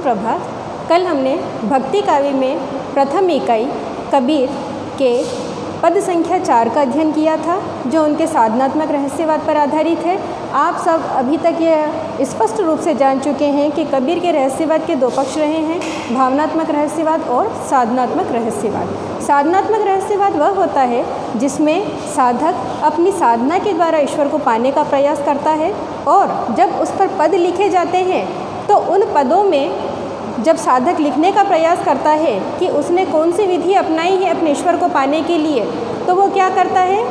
सुप्रभात। कल हमने भक्ति काव्य में प्रथम इकाई कबीर के पद संख्या 4 का अध्ययन किया था, जो उनके साधनात्मक रहस्यवाद पर आधारित है। आप सब अभी तक यह स्पष्ट रूप से जान चुके हैं कि कबीर के रहस्यवाद के 2 पक्ष रहे हैं, भावनात्मक रहस्यवाद और साधनात्मक रहस्यवाद। साधनात्मक रहस्यवाद वह होता है जिसमें साधक अपनी साधना के द्वारा ईश्वर को पाने का प्रयास करता है, और जब उस पर पद लिखे जाते हैं तो उन पदों में जब साधक लिखने का प्रयास करता है कि उसने कौन सी विधि अपनाई है अपने ईश्वर को पाने के लिए, तो वो क्या करता है,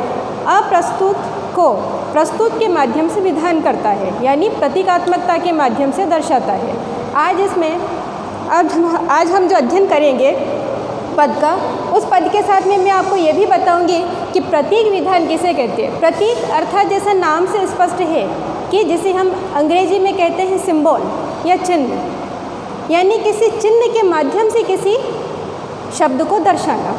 अप्रस्तुत को प्रस्तुत के माध्यम से विधान करता है, यानी प्रतीकात्मकता के माध्यम से दर्शाता है। आज हम जो अध्ययन करेंगे पद का, उस पद के साथ में मैं आपको ये भी बताऊंगी कि प्रतीक विधान किसे कहते हैं। प्रतीक अर्थात जैसा नाम से स्पष्ट है कि जिसे हम अंग्रेजी में कहते हैं सिंबल या चिन्ह, यानी किसी चिन्ह के माध्यम से किसी शब्द को दर्शाना।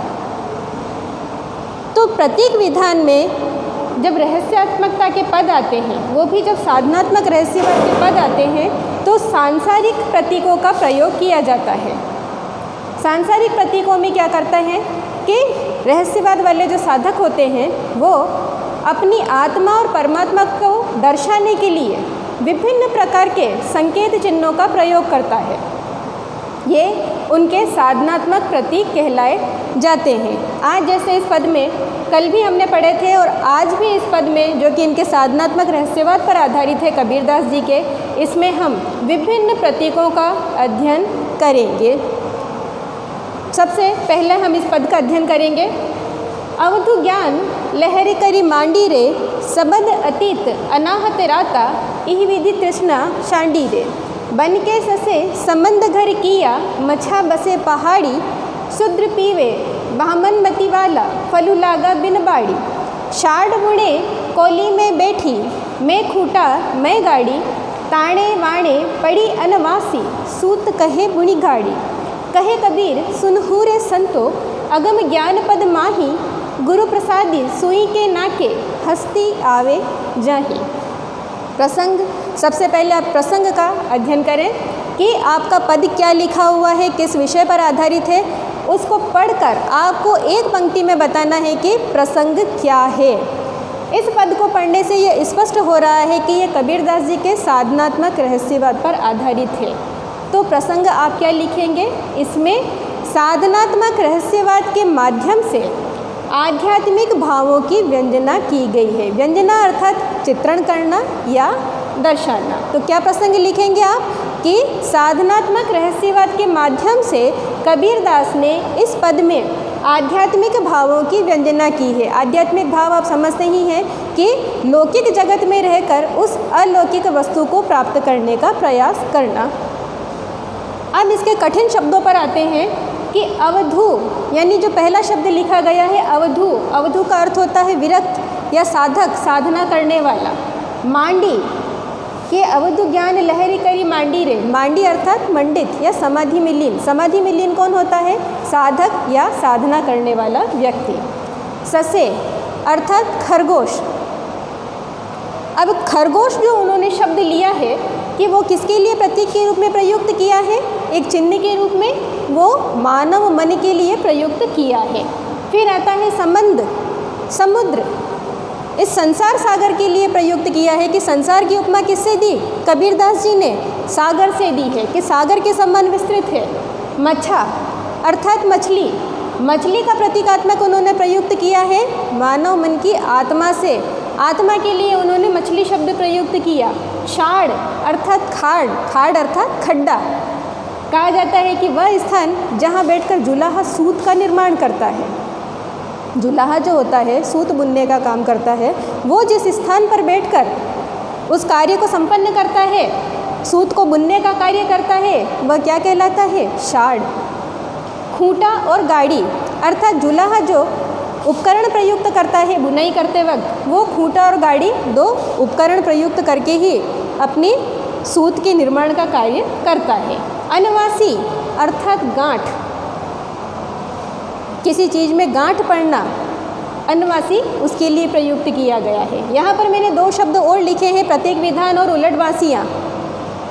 तो प्रतीक विधान में जब रहस्यात्मकता के पद आते हैं, वो भी जब साधनात्मक रहस्यवाद के पद आते हैं, तो सांसारिक प्रतीकों का प्रयोग किया जाता है। सांसारिक प्रतीकों में क्या करता है कि रहस्यवाद वाले जो साधक होते हैं वो अपनी आत्मा और परमात्मा को दर्शाने के लिए विभिन्न प्रकार के संकेत चिन्हों का प्रयोग करता है। ये उनके साधनात्मक प्रतीक कहलाए जाते हैं। आज जैसे इस पद में कल भी हमने पढ़े थे, और आज भी इस पद में जो कि इनके साधनात्मक रहस्यवाद पर आधारित है कबीरदास जी के, इसमें हम विभिन्न प्रतीकों का अध्ययन करेंगे। सबसे पहले हम इस पद का अध्ययन करेंगे। अवधु ज्ञान लहरी करी मांडी रे, सबद अतीत अनाहत राता, इह विधि तृष्णा शांडी रे। बन के ससे संबंध घर किया, मछा बसे पहाड़ी, शुद्र पीवे बामन मती वाला, फलू लागा बिन बाड़ी। शाड़ बुणे कोली में बैठी, मैं खूटा मैं गाड़ी, ताणे वाणे पड़ी अनवासी, सूत कहे बुणी गाड़ी। कहे कबीर सुनहू रे संतो, अगम ज्ञान पद माही, गुरु प्रसादी सुई के नाके, हस्ती आवे जाही। प्रसंग, सबसे पहले आप प्रसंग का अध्ययन करें कि आपका पद क्या लिखा हुआ है, किस विषय पर आधारित है। उसको पढ़कर आपको एक पंक्ति में बताना है कि प्रसंग क्या है। इस पद को पढ़ने से ये स्पष्ट हो रहा है कि ये कबीरदास जी के साधनात्मक रहस्यवाद पर आधारित है। तो प्रसंग आप क्या लिखेंगे, इसमें साधनात्मक रहस्यवाद के माध्यम से आध्यात्मिक भावों की व्यंजना की गई है। व्यंजना अर्थात चित्रण करना या दर्शाना। तो क्या प्रसंग लिखेंगे आप कि साधनात्मक रहस्यवाद के माध्यम से कबीरदास ने इस पद में आध्यात्मिक भावों की व्यंजना की है। आध्यात्मिक भाव आप समझते ही हैं कि लौकिक जगत में रहकर उस अलौकिक वस्तु को प्राप्त करने का प्रयास करना। अब इसके कठिन शब्दों पर आते हैं कि अवधू, यानी जो पहला शब्द लिखा गया है अवधू, अवधू का अर्थ होता है विरक्त या साधक, साधना करने वाला। मांडी के अवधु ज्ञान लहरी करी मांडी रे, मांडी अर्थात मंडित या समाधि में लीन। समाधि में लीन कौन होता है, साधक या साधना करने वाला व्यक्ति। ससे अर्थात खरगोश। अब खरगोश जो उन्होंने शब्द लिया है कि वो किसके लिए प्रतीक के रूप में प्रयुक्त किया है, एक चिन्ह के रूप में, वो मानव मन के लिए प्रयुक्त किया है। फिर आता है संबंध, समुद्र, इस संसार सागर के लिए प्रयुक्त किया है कि संसार की उपमा किससे दी, कबीरदास जी ने सागर से दी है कि सागर के समान विस्तृत है। मच्छा अर्थात मछली, मछली का प्रतीकात्मक उन्होंने प्रयुक्त किया है मानव मन की आत्मा से, आत्मा के लिए उन्होंने मछली शब्द प्रयुक्त किया। शाड़ अर्थात खाड़, खाड़ अर्थात खड्डा। कहा जाता है कि वह स्थान जहाँ बैठकर जुलाहा सूत का निर्माण करता है, जुलाहा जो होता है सूत बुनने का काम करता है, वो जिस स्थान पर बैठकर उस कार्य को संपन्न करता है, सूत को बुनने का कार्य करता है, वह क्या कहलाता है, शाड़। खूंटा और गाड़ी अर्थात जुलाहा जो उपकरण प्रयुक्त करता है बुनाई करते वक्त, वो खूंटा और गाड़ी 2 उपकरण प्रयुक्त करके ही अपनी सूत के निर्माण का कार्य करता है। अनवासी अर्थात गांठ, किसी चीज़ में गांठ पड़ना, अनवासी उसके लिए प्रयुक्त किया गया है। यहाँ पर मैंने 2 शब्द और लिखे हैं, प्रतीक विधान और उलटवासियाँ।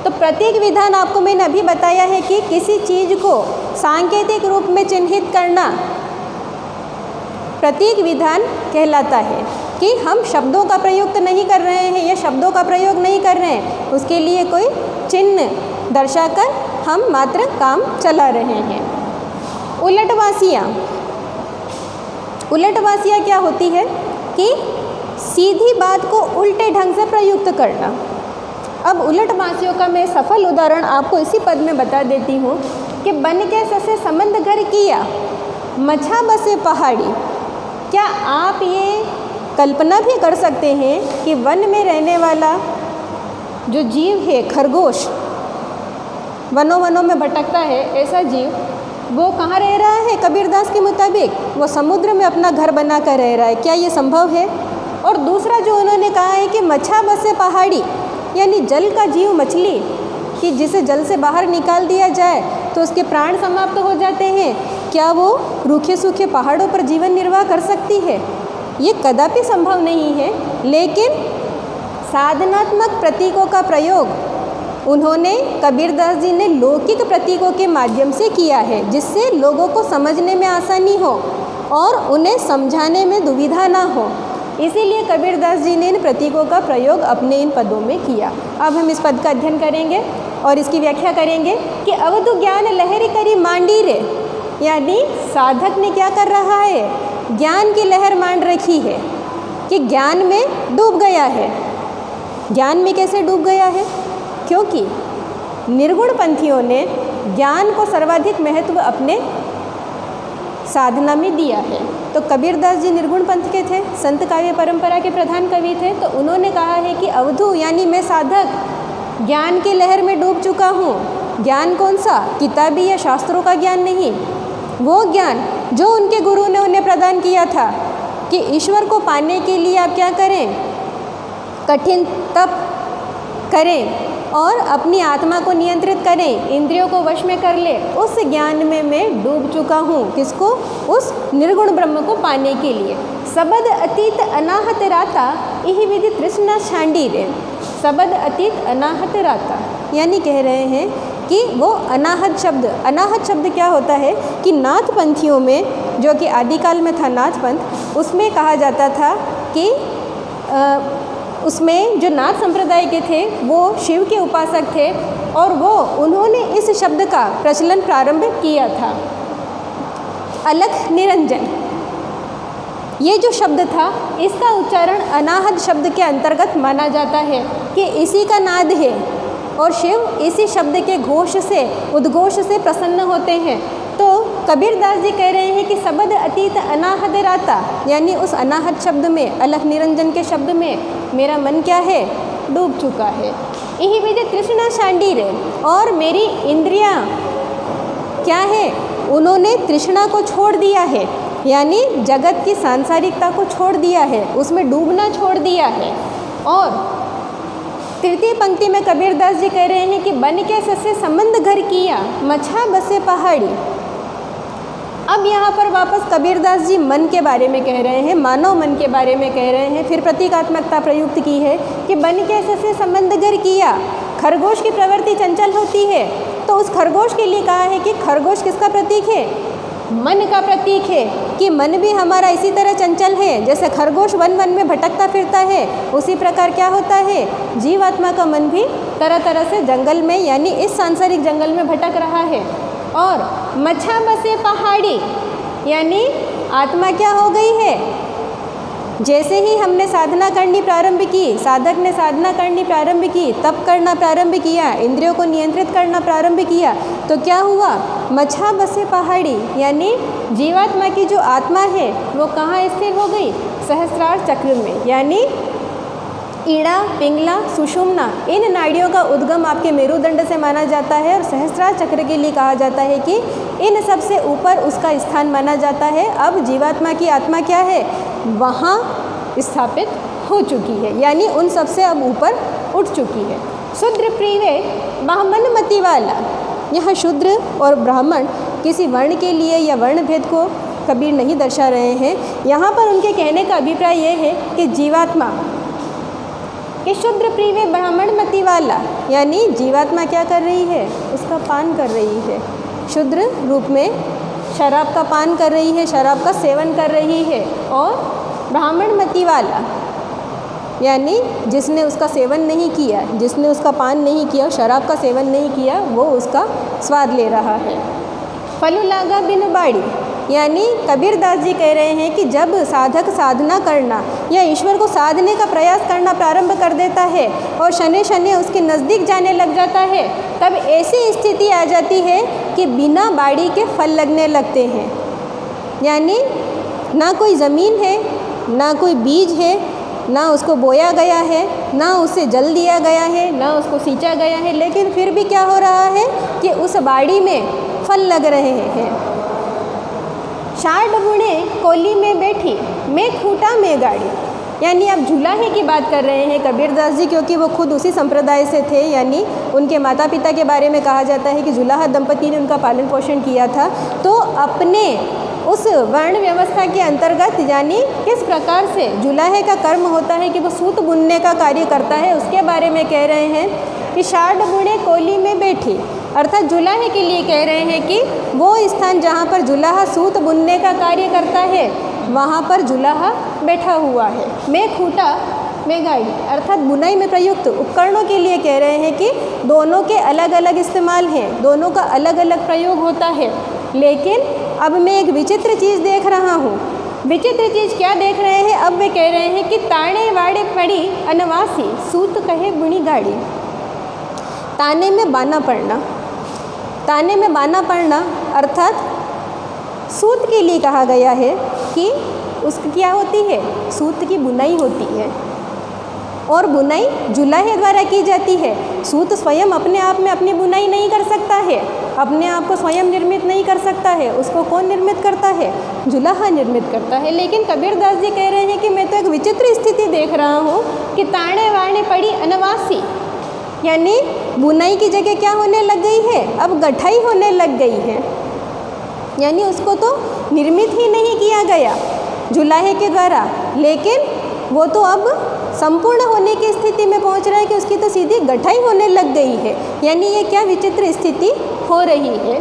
तो प्रतीक विधान आपको मैंने अभी बताया है कि किसी चीज़ को सांकेतिक रूप में चिन्हित करना प्रतीक विधान कहलाता है, कि हम शब्दों का प्रयोग तो नहीं कर रहे हैं या शब्दों का प्रयोग नहीं कर रहे हैं, उसके लिए कोई चिन्ह दर्शाकर हम मात्र काम चला रहे हैं। उलटवासियाँ, उलटवासियाँ क्या होती है कि सीधी बात को उल्टे ढंग से प्रयुक्त करना। अब उलटवासियों का मैं सफल उदाहरण आपको इसी पद में बता देती हूँ कि बन के ससे संबंध घर किया, मछा बसे पहाड़ी। क्या आप ये कल्पना भी कर सकते हैं कि वन में रहने वाला जो जीव है, खरगोश, वनों वनों में भटकता है, ऐसा जीव वो कहाँ रह रहा है? कबीरदास के मुताबिक वो समुद्र में अपना घर बना कर रह रहा है। क्या ये संभव है? और दूसरा जो उन्होंने कहा है कि मछा बसे पहाड़ी, यानी जल का जीव मछली, कि जिसे जल से बाहर निकाल दिया जाए तो उसके प्राण समाप्त हो जाते हैं, क्या वो रूखे सूखे पहाड़ों पर जीवन निर्वाह कर सकती है? ये कदापि संभव नहीं है। लेकिन साधनात्मक प्रतीकों का प्रयोग उन्होंने, कबीरदास जी ने लौकिक प्रतीकों के माध्यम से किया है, जिससे लोगों को समझने में आसानी हो और उन्हें समझाने में दुविधा ना हो। इसीलिए कबीरदास जी ने इन प्रतीकों का प्रयोग अपने इन पदों में किया। अब हम इस पद का अध्ययन करेंगे और इसकी व्याख्या करेंगे कि अवधु ज्ञान लहरी करी मांडी रे, यानी साधक ने क्या कर रहा है? ज्ञान की लहर मांड रखी है, कि ज्ञान में डूब गया है। ज्ञान में कैसे डूब गया है? क्योंकि निर्गुण पंथियों ने ज्ञान को सर्वाधिक महत्व अपने साधना में दिया है। तो कबीरदास जी निर्गुण पंथ के थे, संत काव्य परंपरा के प्रधान कवि थे। तो उन्होंने कहा है कि अवधू यानी मैं साधक ज्ञान की लहर में डूब चुका हूँ। ज्ञान कौन सा? किताबी या शास्त्रों का ज्ञान नहीं, वो ज्ञान जो उनके गुरु ने उन्हें प्रदान किया था कि ईश्वर को पाने के लिए आप क्या करें? कठिन तप करें और अपनी आत्मा को नियंत्रित करें, इंद्रियों को वश में कर ले। उस ज्ञान में मैं डूब चुका हूँ। किसको? उस निर्गुण ब्रह्म को पाने के लिए। सबद अतीत अनाहत राता यही विधि तृष्णा छांडी रे। सबद अतीत अनाहत राता, यानी कह रहे हैं कि वो अनाहत शब्द, अनाहत शब्द क्या होता है कि नाथ पंथियों में, जो कि आदिकाल में था नाथ पंथ, उसमें कहा जाता था कि उसमें जो नाथ संप्रदाय के थे वो शिव के उपासक थे और वो उन्होंने इस शब्द का प्रचलन प्रारंभ किया था। अलख निरंजन, ये जो शब्द था इसका उच्चारण अनाहत शब्द के अंतर्गत माना जाता है कि इसी का नाद है और शिव इसी शब्द के घोष से, उद्घोष से प्रसन्न होते हैं। तो कबीरदास जी कह रहे हैं कि सबद अतीत अनाहत राता, यानी उस अनाहत शब्द में, अलख निरंजन के शब्द में मेरा मन क्या है? डूब चुका है। यही विधि तृष्णा शांडी रे, और मेरी इंद्रियां क्या है? उन्होंने तृष्णा को छोड़ दिया है, यानी जगत की सांसारिकता को छोड़ दिया है, उसमें डूबना छोड़ दिया है। और तृतीय पंक्ति में कबीरदास जी कह रहे हैं कि बन के ससे संबंध घर किया, मछा बसे पहाड़ी। अब यहाँ पर वापस कबीरदास जी मन के बारे में कह रहे हैं, मानव मन के बारे में कह रहे हैं। फिर प्रतीकात्मकता प्रयुक्त की है कि बन के ससे संबंध घर किया। खरगोश की प्रवृत्ति चंचल होती है, तो उस खरगोश के लिए कहा है कि खरगोश किसका प्रतीक है? मन का प्रतीक है, कि मन भी हमारा इसी तरह चंचल है। जैसे खरगोश वन वन में भटकता फिरता है, उसी प्रकार क्या होता है? जीवात्मा का मन भी तरह तरह से जंगल में, यानी इस सांसारिक जंगल में भटक रहा है। और मछा बसे पहाड़ी, यानी आत्मा क्या हो गई है? जैसे ही हमने साधना करनी प्रारंभ की, साधक ने साधना करनी प्रारंभ की, तप करना प्रारंभ किया, इंद्रियों को नियंत्रित करना प्रारंभ किया, तो क्या हुआ? मछा बसे पहाड़ी, यानी जीवात्मा की जो आत्मा है वो कहाँ स्थिर हो गई? सहस्रार चक्र में, यानी ईड़ा, पिंगला, सुषुम्ना, इन नाड़ियों का उद्गम आपके मेरुदंड से माना जाता है। और सहस्रार चक्र के लिए कहा जाता है कि इन सब से ऊपर उसका स्थान माना जाता है। अब जीवात्मा की आत्मा क्या है? वहाँ स्थापित हो चुकी है, यानी उन सब से अब ऊपर उठ चुकी है। शूद्र प्रिय ब्राह्मण मति वाला, यहाँ शूद्र और ब्राह्मण किसी वर्ण के लिए या वर्ण भेद को कबीर नहीं दर्शा रहे हैं। यहाँ पर उनके कहने का अभिप्राय यह है कि जीवात्मा कि शूद्र प्रिय ब्राह्मण मति वाला, यानी जीवात्मा क्या कर रही है, उसका पान कर रही है, शूद्र रूप में शराब का पान कर रही है, शराब का सेवन कर रही है। और ब्राह्मण मति वाला यानी जिसने उसका सेवन नहीं किया, जिसने उसका पान नहीं किया, शराब का सेवन नहीं किया, वो उसका स्वाद ले रहा है। फलु लागा बिनु बाड़ी, यानी कबीरदास जी कह रहे हैं कि जब साधक साधना करना या ईश्वर को साधने का प्रयास करना प्रारंभ कर देता है और शनि शनि उसके नज़दीक जाने लग जाता है, तब ऐसी स्थिति आ जाती है कि बिना बाड़ी के फल लगने लगते हैं। यानी ना कोई ज़मीन है, ना कोई बीज है, ना उसको बोया गया है, ना उसे जल दिया गया है, ना उसको सींचा गया है, लेकिन फिर भी क्या हो रहा है कि उस बाड़ी में फल लग रहे हैं। शार्ड बुने कोली में बैठी, मैं खूटा में गाड़ी, यानी आप जुलाहे की बात कर रहे हैं कबीरदास जी, क्योंकि वो खुद उसी संप्रदाय से थे। यानी उनके माता पिता के बारे में कहा जाता है कि जुलाहा दंपति ने उनका पालन पोषण किया था। तो अपने उस वर्ण व्यवस्था के अंतर्गत यानी किस प्रकार से जुलाहे का कर्म होता है कि वो सूत बुनने का कार्य करता है, उसके बारे में कह रहे हैं कि शार्ड बुने कोली में बैठी, अर्थात जुलाहे के लिए कह रहे हैं कि वो स्थान जहाँ पर जुलाहा सूत बुनने का कार्य करता है वहाँ पर जुलाहा बैठा हुआ है। मैं खूटा में गाड़ी, अर्थात बुनाई में प्रयुक्त उपकरणों के लिए कह रहे हैं कि दोनों के अलग अलग इस्तेमाल हैं, दोनों का अलग अलग प्रयोग होता है। लेकिन अब मैं एक विचित्र चीज़ देख रहा हूँ। विचित्र चीज़ क्या देख रहे हैं? अब वे कह रहे हैं कि ताने वाड़े पड़ी अनवासी, सूत कहे बुनी गाड़ी। ताने में बाना पड़ना, ताने में बाना पड़ना अर्थात सूत के लिए कहा गया है कि उसकी क्या होती है, सूत की बुनाई होती है और बुनाई जुलाहे द्वारा की जाती है। सूत स्वयं अपने आप में अपनी बुनाई नहीं कर सकता है, अपने आप को स्वयं निर्मित नहीं कर सकता है, उसको कौन निर्मित करता है, जुलाहा निर्मित करता है। लेकिन कबीरदास जी कह रहे हैं कि मैं तो एक विचित्र स्थिति देख रहा हूँ कि ताने वाणे पड़ी अनवासी, यानी बुनाई की जगह क्या होने लग गई है, अब गठाई होने लग गई है। यानी उसको तो निर्मित ही नहीं किया गया जुलाहे के द्वारा, लेकिन वो तो अब संपूर्ण होने की स्थिति में पहुंच रहा है कि उसकी तो सीधी गठाई होने लग गई है। यानी ये क्या विचित्र स्थिति हो रही है।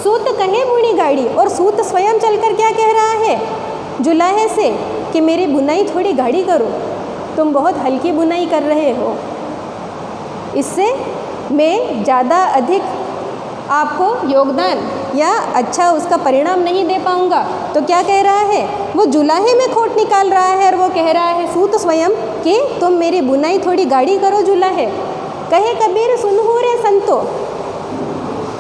सूत कहे बुनी गाड़ी, और सूत स्वयं चलकर क्या कह रहा है जुलाहे से कि मेरी बुनाई थोड़ी गाढ़ी करो, तुम बहुत हल्की बुनाई कर रहे हो, इससे मैं ज़्यादा अधिक आपको योगदान या अच्छा उसका परिणाम नहीं दे पाऊँगा। तो क्या कह रहा है, वो जुलाहे में खोट निकाल रहा है और वो कह रहा है सूत स्वयं कि तुम मेरी बुनाई थोड़ी गाढ़ी करो जुलाहे। कहे कबीर सुनहु रे संतो,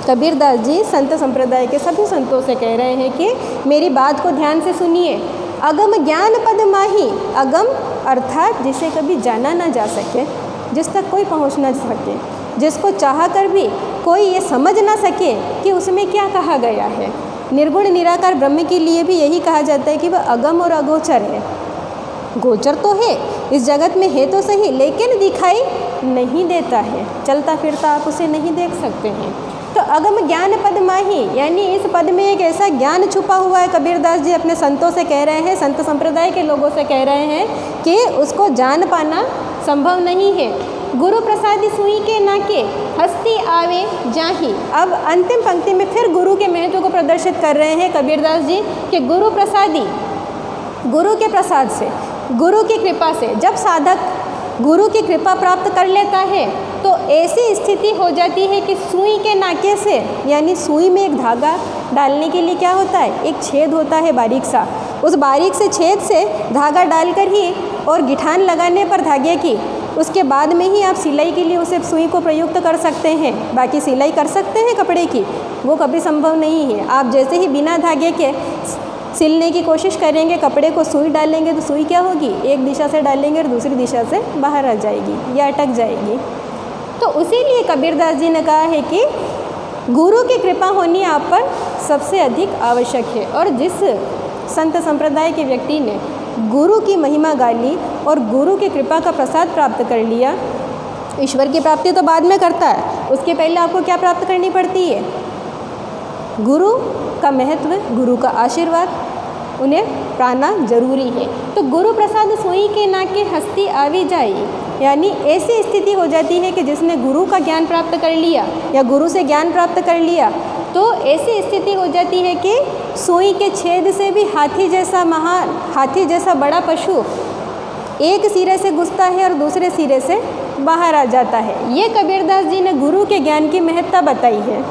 कबीरदास जी संत संप्रदाय के सभी संतों से कह रहे हैं कि मेरी बात को ध्यान से सुनिए। अगम ज्ञान पद माही, अगम अर्थात जिसे कभी जाना ना जा सके, जिस तक कोई पहुँच ना सके, जिसको चाह कर भी कोई ये समझ ना सके कि उसमें क्या कहा गया है। निर्गुण निराकार ब्रह्म के लिए भी यही कहा जाता है कि वह अगम और अगोचर है। गोचर तो है, इस जगत में है तो सही, लेकिन दिखाई नहीं देता है, चलता फिरता आप उसे नहीं देख सकते हैं। तो अगम ज्ञान पद माही, यानी इस पद में एक ऐसा ज्ञान छुपा हुआ है। कबीरदास जी अपने संतों से कह रहे हैं, संत संप्रदाय के लोगों से कह रहे हैं कि उसको जान पाना संभव नहीं है। गुरु प्रसादी सुई के नाके हस्ती आवे जाही। अब अंतिम पंक्ति में फिर गुरु के महत्व को प्रदर्शित कर रहे हैं कबीरदास जी कि गुरु प्रसादी, गुरु के प्रसाद से, गुरु की कृपा से जब साधक गुरु की कृपा प्राप्त कर लेता है तो ऐसी स्थिति हो जाती है कि सुई के नाके से, यानी सुई में एक धागा डालने के लिए क्या होता है, एक छेद होता है बारीक सा, उस बारीक से छेद से धागा डालकर ही और गिठान लगाने पर धागे की, उसके बाद में ही आप सिलाई के लिए उसे सुई को प्रयुक्त कर सकते हैं। बाकी सिलाई कर सकते हैं कपड़े की, वो कभी संभव नहीं है। आप जैसे ही बिना धागे के सिलने की कोशिश करेंगे, कपड़े को सुई डालेंगे तो सुई क्या होगी, एक दिशा से डालेंगे और दूसरी दिशा से बाहर आ जाएगी या अटक जाएगी। तो उसीलिए कबीरदास जी ने कहा है कि गुरु की कृपा होनी आप पर सबसे अधिक आवश्यक है। और जिस संत संप्रदाय के व्यक्ति ने गुरु की महिमा गाली और गुरु की कृपा का प्रसाद प्राप्त कर लिया, ईश्वर की प्राप्ति तो बाद में करता है, उसके पहले आपको क्या प्राप्त करनी पड़ती है, गुरु का महत्व, गुरु का आशीर्वाद, उन्हें पाना जरूरी है। तो गुरु प्रसाद सोई के नाके हस्ती आवी जाई, यानी ऐसी स्थिति हो जाती है कि जिसने गुरु का ज्ञान प्राप्त कर लिया या गुरु से ज्ञान प्राप्त कर लिया, तो ऐसी स्थिति हो जाती है कि सुई के छेद से भी हाथी जैसा बड़ा पशु एक सिरे से घुसता है और दूसरे सिरे से बाहर आ जाता है। ये कबीरदास जी ने गुरु के ज्ञान की महत्ता बताई है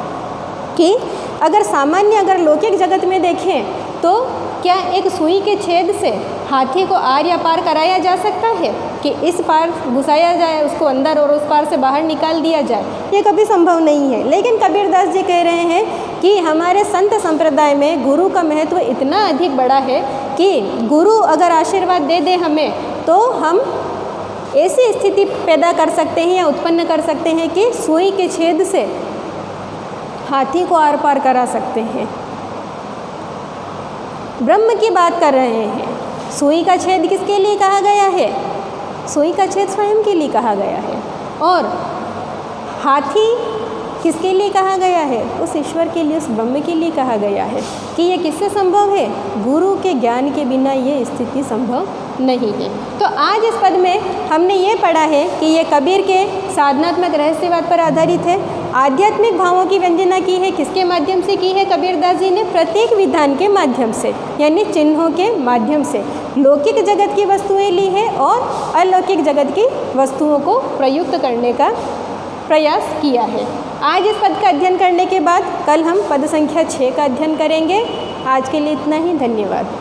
कि अगर लौकिक जगत में देखें तो क्या एक सुई के छेद से हाथी को आर या पार कराया जा सकता है कि इस पार घुसाया जाए उसको अंदर और उस पार से बाहर निकाल दिया जाए? ये कभी संभव नहीं है। लेकिन कबीरदास जी कह रहे हैं कि हमारे संत संप्रदाय में गुरु का महत्व इतना अधिक बड़ा है कि गुरु अगर आशीर्वाद दे दे हमें तो हम ऐसी स्थिति पैदा कर सकते हैं या उत्पन्न कर सकते हैं कि सुई के छेद से हाथी को आर पार करा सकते हैं। ब्रह्म की बात कर रहे हैं। सुई का छेद किसके लिए कहा गया है? सुई का छेद स्वयं के लिए कहा गया है। और हाथी किसके लिए कहा गया है? उस ईश्वर के लिए, उस ब्रह्म के लिए कहा गया है कि ये किससे संभव है? गुरु के ज्ञान के बिना ये स्थिति संभव नहीं है। तो आज इस पद में हमने ये पढ़ा है कि ये कबीर के साधनात्मक रहस्यवाद पर आधारित है। आध्यात्मिक भावों की व्यंजना की है, किसके माध्यम से की है? कबीरदास जी ने प्रतीक विधान के माध्यम से, यानी चिन्हों के माध्यम से लौकिक जगत की वस्तुएं ली है और अलौकिक जगत की वस्तुओं को प्रयुक्त करने का प्रयास किया है। आज इस पद का अध्ययन करने के बाद कल हम पद संख्या 6 का अध्ययन करेंगे। आज के लिए इतना ही। धन्यवाद।